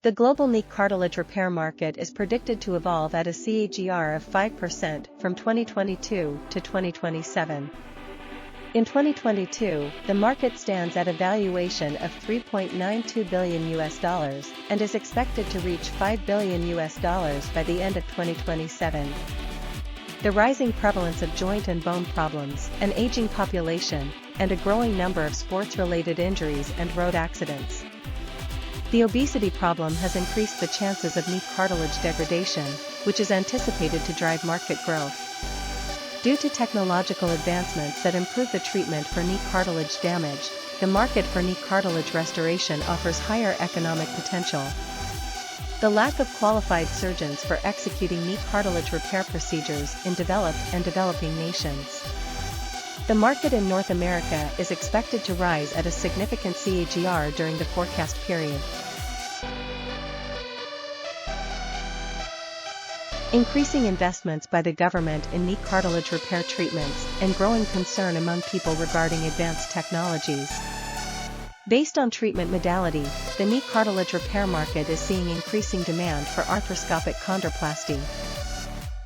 The global knee cartilage repair market is predicted to evolve at a CAGR of 5% from 2022 to 2027. In 2022, the market stands at a valuation of $3.92 billion and is expected to reach $5 billion by the end of 2027. The rising prevalence of joint and bone problems, an aging population, and a growing number of sports-related injuries and road accidents. The obesity problem has increased the chances of knee cartilage degradation, which is anticipated to drive market growth. Due to technological advancements that improve the treatment for knee cartilage damage, the market for knee cartilage restoration offers higher economic potential. The lack of qualified surgeons for executing knee cartilage repair procedures in developed and developing nations. The market in North America is expected to rise at a significant CAGR during the forecast period. Increasing investments by the government in knee cartilage repair treatments and growing concern among people regarding advanced technologies. Based on treatment modality, the knee cartilage repair market is seeing increasing demand for arthroscopic chondroplasty.